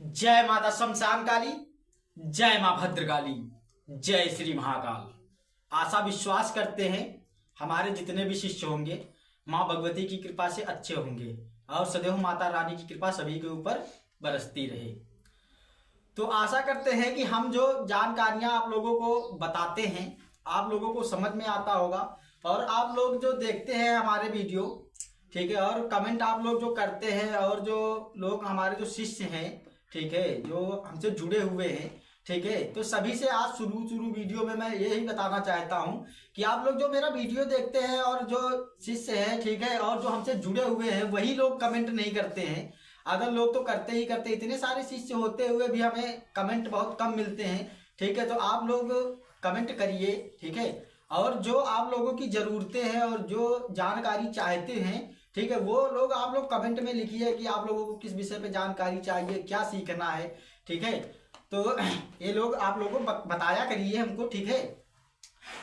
जय माता शमशान काली, जय मां भद्रकाली, जय श्री महाकाल। आशा विश्वास करते हैं हमारे जितने भी शिष्य होंगे मां भगवती की कृपा से अच्छे होंगे और सदैव माता रानी की कृपा सभी के ऊपर बरसती रहे। तो आशा करते हैं कि हम जो जानकारियां आप लोगों को बताते हैं आप लोगों को समझ में आता होगा और आप लोग जो देखते हैं हमारे वीडियो, ठीक है, और कमेंट आप लोग जो करते हैं और जो लोग हमारे जो शिष्य हैं, ठीक है, जो हमसे जुड़े हुए हैं, ठीक है, तो सभी से आज शुरू वीडियो में मैं यही बताना चाहता हूं कि आप लोग जो मेरा वीडियो देखते हैं और जो शिष्य हैं, ठीक है, और जो हमसे जुड़े हुए हैं वही लोग कमेंट नहीं करते हैं। अदर लोग तो करते ही करते, इतने सारे शिष्य होते हुए भी हमें कमेंट बहुत कम मिलते हैं, ठीक है। तो आप लोग कमेंट करिए, ठीक है, और जो आप लोगों की जरूरतें हैं और जो जानकारी चाहते हैं, ठीक है, वो लोग आप लोग कमेंट में लिखिए कि आप लोगों को किस विषय पे जानकारी चाहिए, क्या सीखना है, ठीक है। तो ये लोग आप लोगों को बताया करिए हमको, ठीक है।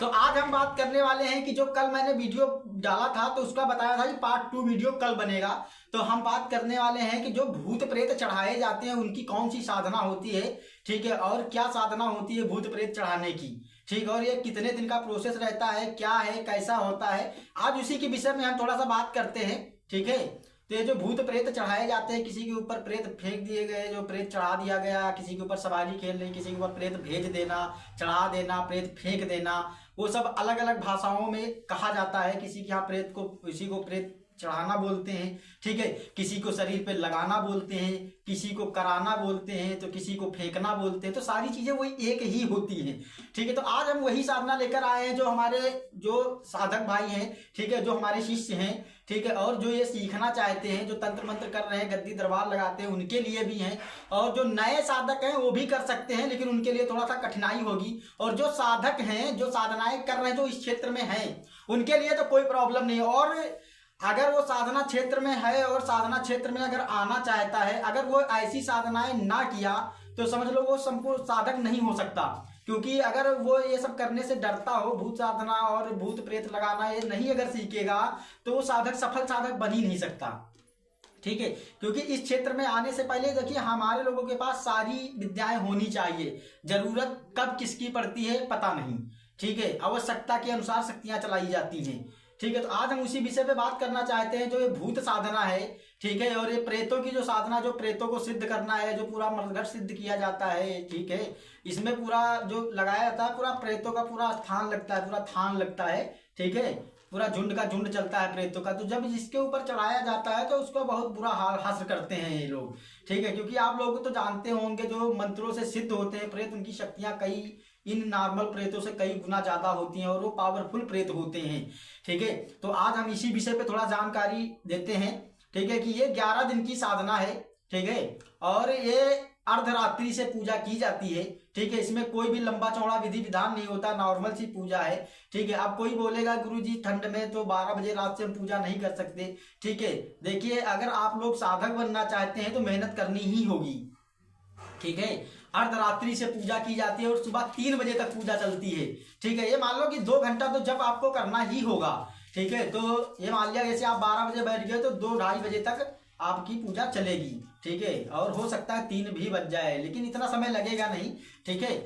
तो आज हम बात करने वाले हैं कि जो कल मैंने वीडियो डाला था तो उसका बताया था कि पार्ट 2 वीडियो कल बनेगा। तो हम बात करने वाले हैं कि जो भूत प्रेत चढ़ाए जाते हैं उनकी कौन सी साधना होती है, ठीक है, और क्या साधना होती है भूत प्रेत चढ़ाने की, ठीक, और ये कितने दिन का प्रोसेस रहता है, क्या है, कैसा होता है, आज उसी के विषय में हम थोड़ा सा बात करते हैं, ठीक है। तो ये जो भूत प्रेत चढ़ाए जाते हैं, किसी के ऊपर प्रेत फेंक दिए गए, जो प्रेत चढ़ा दिया गया, किसी के ऊपर सवारी खेल रही, किसी के ऊपर प्रेत भेज देना, चढ़ा देना, प्रेत फेंक देना, वो सब अलग अलग भाषाओं में कहा जाता है। किसी के यहाँ प्रेत को, किसी को प्रेत चढ़ाना बोलते हैं, ठीक है, किसी को शरीर पे लगाना बोलते हैं, किसी को कराना बोलते हैं, तो किसी को फेंकना बोलते हैं। तो सारी चीजें वही एक ही होती हैं, ठीक है। तो आज हम वही साधना लेकर आए हैं जो हमारे जो साधक भाई हैं, ठीक है, जो हमारे शिष्य हैं, ठीक है, और जो ये सीखना चाहते हैं, जो तंत्र मंत्र कर रहे हैं, गद्दी दरबार लगाते हैं, उनके लिए भी हैं, और जो नए साधक हैं वो भी कर सकते हैं, लेकिन उनके लिए थोड़ा सा कठिनाई होगी। और जो साधक हैं, जो साधनाएं कर रहे हैं, जो इस क्षेत्र में हैं, उनके लिए तो कोई प्रॉब्लम नहीं है। और अगर वो साधना क्षेत्र में है और साधना क्षेत्र में अगर आना चाहता है, अगर वो ऐसी साधनाएं ना किया तो समझ लो वो संपूर्ण साधक नहीं हो सकता। क्योंकि अगर वो ये सब करने से डरता हो, भूत साधना और भूत प्रेत लगाना ये नहीं अगर सीखेगा तो वो साधक सफल साधक बन ही नहीं सकता, ठीक है। क्योंकि इस क्षेत्र में आने से पहले देखिए हमारे लोगों के पास सारी विद्याएं होनी चाहिए। जरूरत कब किसकी पड़ती है पता नहीं, ठीक है, आवश्यकता के अनुसार शक्तियां चलाई जाती हैं, ठीक है। तो आज हम उसी विषय पे बात करना चाहते हैं जो ये भूत साधना है, ठीक है, और ये प्रेतों की जो साधना, जो प्रेतों को सिद्ध करना है, जो पूरा मर्दघट सिद्ध किया जाता है, ठीक है, इसमें पूरा जो लगाया जाता है, पूरा प्रेतों का पूरा स्थान लगता है, पूरा थान लगता है, ठीक है, पूरा झुंड का झुंड चलता है प्रेतों का। तो जब जिसके ऊपर चढ़ाया जाता है तो उसको बहुत बुरा हाल हासिल करते हैं ये लोग, ठीक है। क्योंकि आप लोग तो जानते होंगे जो मंत्रों से सिद्ध होते हैं प्रेत, उनकी शक्तियां कई इन नॉर्मल प्रेतों से कई गुना ज्यादा होती हैं और वो पावरफुल प्रेत होते हैं, ठीक है। तो आज हम इसी विषय पे थोड़ा जानकारी देते हैं, ठीक है, कि ये 11 दिन की साधना है, ठीक है, और ये अर्धरात्रि से पूजा की जाती है, ठीक है। इसमें कोई भी लंबा चौड़ा विधि विधान नहीं होता, नॉर्मल सी पूजा है, ठीक है। अब कोई बोलेगा गुरुजी ठंड में तो 12 बजे रात से हम पूजा नहीं कर सकते, ठीक है। देखिए अगर आप लोग साधक बनना चाहते हैं तो मेहनत करनी ही होगी, ठीक है। अर्धरात्रि से पूजा की जाती है और सुबह 3 बजे तक पूजा चलती है, ठीक है। ये मान लो कि 2 घंटा तो जब आपको करना ही होगा, ठीक है। तो ये मान लिया जैसे आप 12 बजे बैठ गए तो 2-2:30 बजे तक आपकी पूजा चलेगी, ठीक है, और हो सकता है 3 भी बज जाए, लेकिन इतना समय लगेगा नहीं, ठीक है।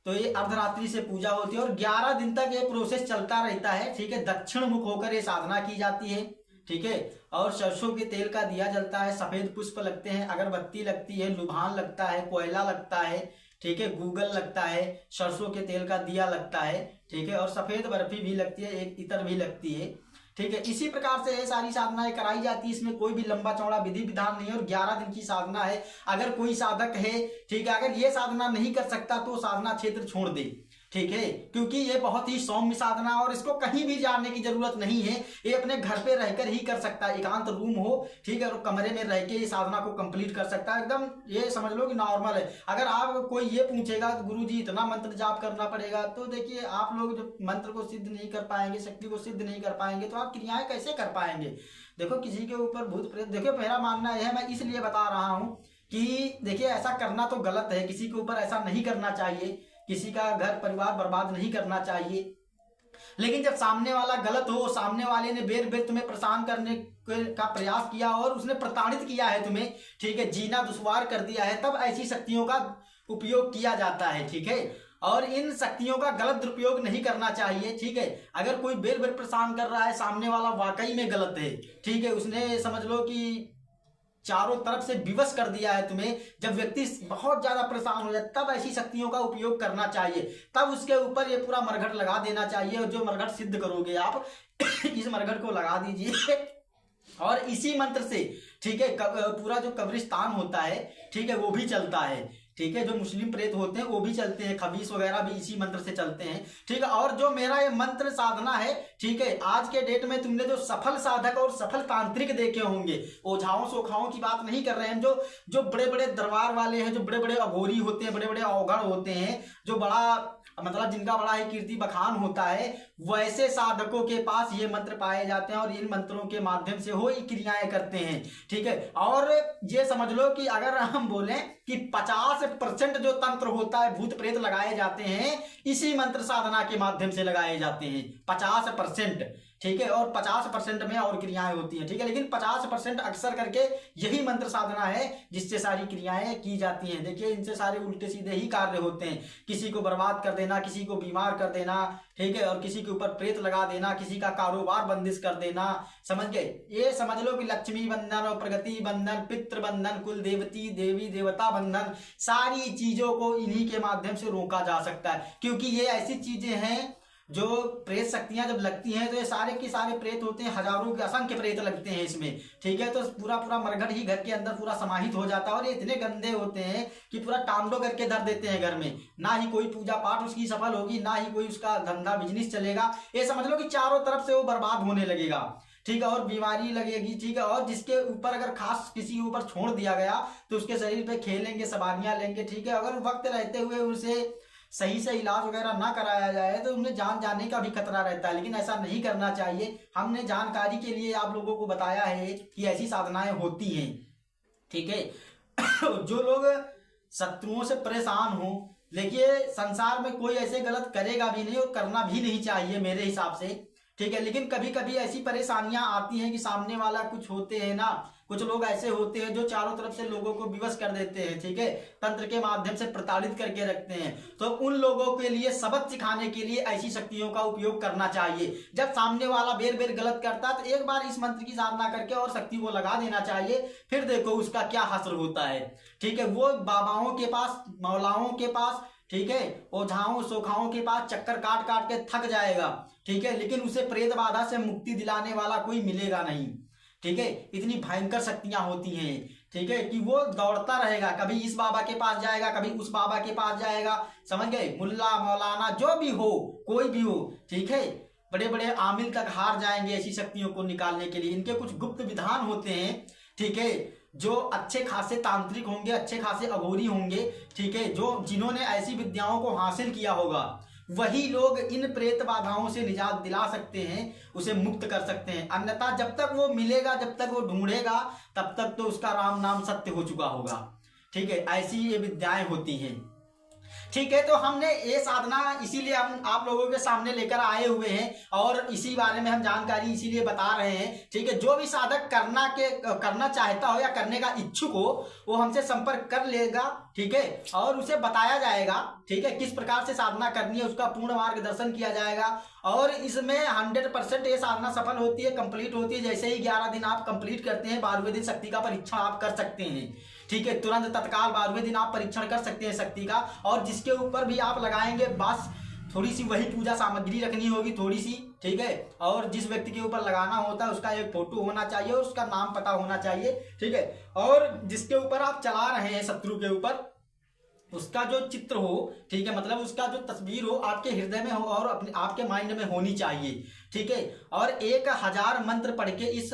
तो ये अर्धरात्रि से पूजा होती है और 11 दिन तक ये प्रोसेस चलता रहता है, ठीक है। दक्षिण मुख होकर ये साधना की जाती है, ठीक है, और सरसों के तेल का दिया जलता है, सफेद पुष्प लगते हैं, अगरबत्ती लगती है, लुभान लगता है, कोयला लगता है, ठीक है, गूगल लगता है, सरसों के तेल का दिया लगता है, ठीक है, और सफेद बर्फी भी लगती है, एक इतर भी लगती है, ठीक है। इसी प्रकार से ये सारी साधनाएं कराई जाती है। इसमें कोई भी लंबा चौड़ा विधि विधान नहीं है और 11 दिन की साधना है। अगर कोई साधक है, ठीक है, अगर ये साधना नहीं कर सकता तो साधना क्षेत्र छोड़ दे, ठीक है, क्योंकि ये बहुत ही सौम्य साधना और इसको कहीं भी जाने की जरूरत नहीं है। ये अपने घर पे रहकर ही कर सकता है, एकांत रूम हो, ठीक है, और कमरे में रह के ये साधना को कंप्लीट कर सकता है। एकदम ये समझ लो कि नॉर्मल है। अगर आप कोई ये पूछेगा तो गुरुजी इतना मंत्र जाप करना पड़ेगा, तो देखिए आप लोग जब मंत्र को सिद्ध नहीं कर पाएंगे, शक्ति को सिद्ध नहीं कर पाएंगे तो आप क्रियाएं कैसे कर पाएंगे। देखो किसी के ऊपर भूत प्रेत, देखो मेरा मानना यह है, मैं इसलिए बता रहा हूँ कि देखिए ऐसा करना तो गलत है, किसी के ऊपर ऐसा नहीं करना चाहिए, किसी का घर परिवार बर्बाद नहीं करना चाहिए, लेकिन जब सामने वाला गलत हो, सामने वाले ने बेर बेर तुम्हें परेशान करने का प्रयास किया और उसने प्रताड़ित किया है तुम्हें, ठीक है, जीना दुश्वार कर दिया है, तब ऐसी शक्तियों का उपयोग किया जाता है, ठीक है। और इन शक्तियों का गलत दुरुपयोग नहीं करना चाहिए, ठीक है। अगर कोई बेर बेर परेशान कर रहा है, सामने वाला वाकई में गलत है, ठीक है, उसने समझ लो कि चारों तरफ से विवश कर दिया है तुम्हें, जब व्यक्ति बहुत ज्यादा परेशान हो जाए तब ऐसी शक्तियों का उपयोग करना चाहिए, तब उसके ऊपर ये पूरा मरघट लगा देना चाहिए। और जो मरघट सिद्ध करोगे आप इस मरघट को लगा दीजिए और इसी मंत्र से, ठीक है, पूरा जो कब्रिस्तान होता है, ठीक है, वो भी चलता है, ठीक है, जो मुस्लिम प्रेत होते हैं वो भी चलते हैं, खबीस वगैरह भी इसी मंत्र से चलते हैं, ठीक है। और जो मेरा ये मंत्र साधना है, ठीक है, आज के डेट में तुमने जो सफल साधक और सफल तांत्रिक देखे होंगे, ओझाओं सोखाओं की बात नहीं कर रहे हैं, जो बड़े बड़े दरबार वाले हैं, जो बड़े बड़े अघोरी होते हैं, बड़े बड़े अवगढ़ होते हैं, जो बड़ा मतलब जिनका बड़ा ही कीर्ति बखान होता है, वैसे साधकों के पास ये मंत्र पाए जाते हैं और इन मंत्रों के माध्यम से वो क्रियाएं करते हैं, ठीक है। और ये समझ लो कि अगर हम बोलें कि 50% जो तंत्र होता है, भूत प्रेत लगाए जाते हैं, इसी मंत्र साधना के माध्यम से लगाए जाते हैं, 50%, ठीक है। और 50% में और क्रियाएं होती हैं, ठीक है, लेकिन 50% अक्सर करके यही मंत्र साधना है जिससे सारी क्रियाएं की जाती हैं। देखिए, इनसे सारे उल्टे सीधे ही कार्य होते हैं, किसी को बर्बाद कर देना, किसी को बीमार कर देना, ठीक है, और किसी के ऊपर प्रेत लगा देना, किसी का कारोबार बंदिश कर देना, समझ गए। ये समझ लो कि लक्ष्मी बंधन और प्रगति बंधन, पितृ बंधन, कुल देवती देवी देवता बंधन, सारी चीजों को इन्हीं के माध्यम से रोका जा सकता है, क्योंकि ये ऐसी चीजें हैं जो प्रेत शक्तियां जब लगती हैं तो ये सारे के सारे प्रेत होते हैं, हजारों के असंख्य प्रेत लगते हैं इसमें, ठीक है। तो पूरा पूरा मरघट ही घर के अंदर पूरा समाहित हो जाता है और ये इतने गंदे होते हैं कि पूरा टांडो करके धर देते हैं घर में, ना ही कोई पूजा पाठ उसकी सफल होगी, ना ही कोई उसका धंधा बिजनेस चलेगा। ये समझ लो कि चारों तरफ से वो बर्बाद होने लगेगा, ठीक है, और बीमारी लगेगी, ठीक है। और जिसके ऊपर अगर खास किसी के ऊपर छोड़ दिया गया तो उसके शरीर पे खेलेंगे, सवारियां लेंगे, ठीक है। अगर वक्त रहते हुए उसे सही से इलाज वगैरह ना कराया जाए तो उन्हें जान जाने का भी खतरा रहता है, लेकिन ऐसा नहीं करना चाहिए। हमने जानकारी के लिए आप लोगों को बताया है कि ऐसी साधनाएं होती हैं, ठीक है। जो लोग शत्रुओं से परेशान हो, देखिए संसार में कोई ऐसे गलत करेगा भी नहीं और करना भी नहीं चाहिए मेरे हिसाब से, ठीक है। लेकिन कभी कभी ऐसी परेशानियां आती हैं कि सामने वाला कुछ होते हैं ना, कुछ लोग ऐसे होते हैं जो चारों तरफ से लोगों को विवश कर देते हैं, ठीक है, तंत्र के माध्यम से प्रताड़ित करके रखते हैं। तो उन लोगों के लिए सबक सिखाने के लिए ऐसी शक्तियों का उपयोग करना चाहिए। जब सामने वाला बेर बेर गलत करता है तो एक बार इस मंत्र की साधना करके और शक्ति को लगा देना चाहिए, फिर देखो उसका क्या हासिल होता है, ठीक है। वो बाबाओं के पास, मौलाओं के पास, ठीक है, ओझाओं सोखाओं के पास चक्कर काट काट के थक जाएगा, ठीक है, लेकिन उसे प्रेत बाधा से मुक्ति दिलाने वाला कोई मिलेगा नहीं, ठीक है। इतनी भयंकर शक्तियां होती हैं, ठीक है, कि वो दौड़ता रहेगा, कभी इस बाबा के पास जाएगा, कभी उस बाबा के पास जाएगा, समझ गए। मुल्ला मौलाना जो भी हो, कोई भी हो, ठीक है, बड़े बड़े आमिल तक हार जाएंगे ऐसी शक्तियों को निकालने के लिए। इनके कुछ गुप्त विधान होते हैं, ठीक है, जो अच्छे खासे तांत्रिक होंगे, अच्छे खासे अघोरी होंगे, ठीक है, जो जिन्होंने ऐसी विद्याओं को हासिल किया होगा, वही लोग इन प्रेत बाधाओं से निजात दिला सकते हैं, उसे मुक्त कर सकते हैं। अन्यथा जब तक वो मिलेगा, जब तक वो ढूंढेगा, तब तक तो उसका राम नाम सत्य हो चुका होगा, ठीक है। ऐसी ये विद्याएं होती हैं, ठीक है। तो हमने ये साधना इसीलिए हम आप लोगों के सामने लेकर आए हुए हैं और इसी बारे में हम जानकारी इसीलिए बता रहे हैं, ठीक है। जो भी साधक करना चाहता हो या करने का इच्छुक हो, वो हमसे संपर्क कर लेगा, ठीक है, और उसे बताया जाएगा, ठीक है, किस प्रकार से साधना करनी है, उसका पूर्ण मार्गदर्शन किया जाएगा। और इसमें 100% ये साधना सफल होती है, कंप्लीट होती है। जैसे ही 11 दिन आप कंप्लीट करते हैं, 12वें दिन शक्ति का परीक्षण आप कर सकते हैं, ठीक है, तुरंत तत्काल 12वें दिन आप परीक्षण कर सकते हैं शक्ति का। और जिसके ऊपर भी आप लगाएंगे, बस थोड़ी सी वही पूजा सामग्री रखनी होगी, थोड़ी सी, ठीक है। और जिस व्यक्ति के ऊपर लगाना होता है उसका एक फोटो होना चाहिए और उसका नाम पता होना चाहिए, ठीक है। और जिसके ऊपर आप चला रहे हैं, शत्रु के ऊपर, उसका जो चित्र हो, ठीक है, मतलब उसका जो तस्वीर हो आपके हृदय में हो और अपने आपके माइंड में होनी चाहिए, ठीक है। और 1000 मंत्र पढ़ के इस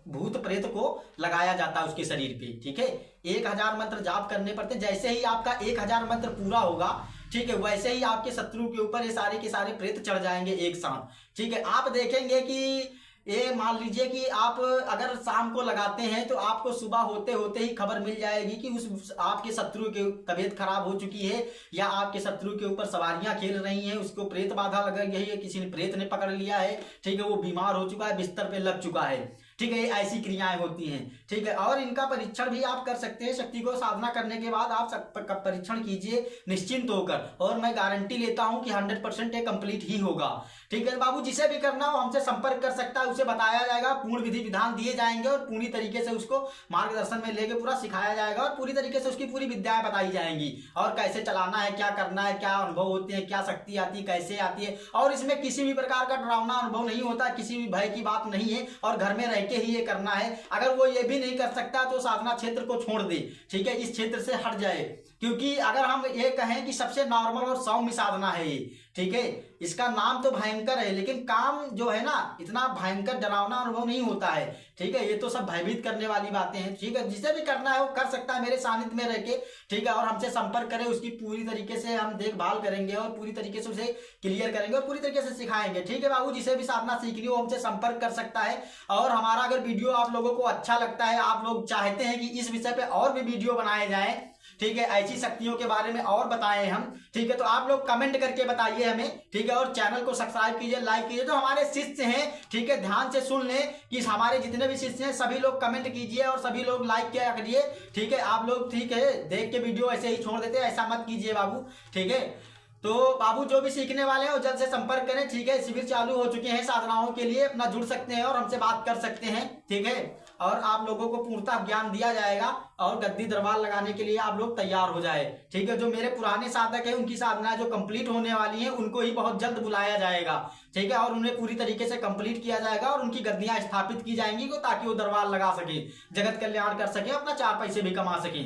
भूत प्रेत को लगाया जाता है उसके शरीर पे, ठीक है। 1000 मंत्र जाप करने पड़ते। जैसे ही आपका 1000 मंत्र पूरा होगा, ठीक है, वैसे ही आपके शत्रु के ऊपर ये सारे के सारे प्रेत चढ़ जाएंगे एक साथ, ठीक है। आप देखेंगे कि ये मान लीजिए कि आप अगर शाम को लगाते हैं तो आपको सुबह होते होते ही खबर मिल जाएगी कि उस आपके शत्रु की तबीयत खराब हो चुकी है, या आपके शत्रु के ऊपर सवारियां खेल रही हैं, उसको प्रेत बाधा लग गई है, किसी ने प्रेत ने पकड़ लिया है, ठीक है, वो बीमार हो चुका है, बिस्तर पे लग चुका है, ठीक है, ये ऐसी क्रियाएं होती हैं, ठीक है। और इनका परीक्षण भी आप कर सकते हैं। शक्ति को साधना करने के बाद आप परीक्षण कीजिए निश्चिंत होकर, और मैं गारंटी लेता हूं कि 100% ये कंप्लीट ही होगा, ठीक है बाबू। जिसे भी करना हो हमसे संपर्क कर सकता है, उसे बताया जाएगा, पूर्ण विधि विधान दिए जाएंगे और पूरी तरीके से उसको मार्गदर्शन में लेके पूरा सिखाया जाएगा और पूरी तरीके से उसकी पूरी विद्याएं बताई जाएंगी, और कैसे चलाना है, क्या करना है, क्या अनुभव होते हैं, क्या शक्ति आती है, कैसे आती है। और इसमें किसी भी प्रकार का डरावना अनुभव नहीं होता, किसी भी भय की बात नहीं है, और घर में रह के ही ये करना है। अगर वो ये भी नहीं कर सकता तो साधना क्षेत्र को छोड़ दे, ठीक है, इस क्षेत्र से हट जाए, क्योंकि अगर हम ये कहें कि सबसे नॉर्मल और सौम्य साधना है ये, ठीक है, इसका नाम तो भयंकर है, लेकिन काम जो है ना इतना भयंकर डरावना अनुभव नहीं होता है, ठीक है। ये तो सब भयभीत करने वाली बातें हैं, ठीक है। जिसे भी करना है वो कर सकता है मेरे सानिध्य में रह के, ठीक है, और हमसे संपर्क करें, उसकी पूरी तरीके से हम देखभाल करेंगे और पूरी तरीके से उसे क्लियर करेंगे और पूरी तरीके से सिखाएंगे, ठीक है बाबू। जिसे भी साधना सीखनी हो हमसे संपर्क कर सकता है। और हमारा अगर वीडियो आप लोगों को अच्छा लगता है, आप लोग चाहते हैं कि इस विषय पे और भी वीडियो बनाए जाए, ठीक है, ऐसी शक्तियों के बारे में और बताएं हम, ठीक है, तो आप लोग कमेंट करके बताइए हमें, ठीक है, और चैनल को सब्सक्राइब कीजिए, लाइक कीजिए। तो हमारे शिष्य हैं, ठीक है, ध्यान से सुन लें कि हमारे जितने भी शिष्य हैं सभी लोग कमेंट कीजिए और सभी लोग लाइक किया करिए, ठीक है। आप लोग, ठीक है, देख के वीडियो ऐसे ही छोड़ देते, ऐसा मत कीजिए बाबू, ठीक है। तो बाबू जो भी सीखने वाले हैं वो जल्द से संपर्क करें, ठीक है। शिविर चालू हो चुके हैं साधनाओं के लिए, अपना जुड़ सकते हैं और हमसे बात कर सकते हैं, ठीक है। और आप लोगों को पूर्णतः ज्ञान दिया जाएगा और गद्दी दरबार लगाने के लिए आप लोग तैयार हो जाए, ठीक है। जो मेरे पुराने साधक हैं उनकी साधना जो कंप्लीट होने वाली है उनको ही बहुत जल्द बुलाया जाएगा, ठीक है, और उन्हें पूरी तरीके से कंप्लीट किया जाएगा और उनकी गद्दियां स्थापित की जाएंगी ताकि वो दरबार लगा सके, जगत कल्याण कर सके, अपना 4 पैसे भी कमा सके,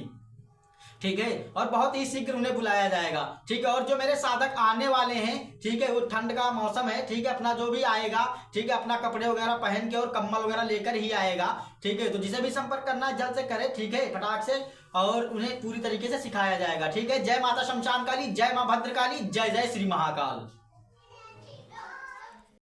ठीक है। और बहुत ही शीघ्र उन्हें बुलाया जाएगा, ठीक है। और जो मेरे साधक आने वाले हैं, ठीक है, वो ठंड का मौसम है, ठीक है, अपना जो भी आएगा, ठीक है, अपना कपड़े वगैरह पहन के और कम्बल वगैरह लेकर ही आएगा, ठीक है। तो जिसे भी संपर्क करना है जल्द से करे, ठीक है, फटाक से, और उन्हें पूरी तरीके से सिखाया जाएगा, ठीक है। जय माता शमशान काली, जय मां भद्रकाली, जय जय श्री महाकाल।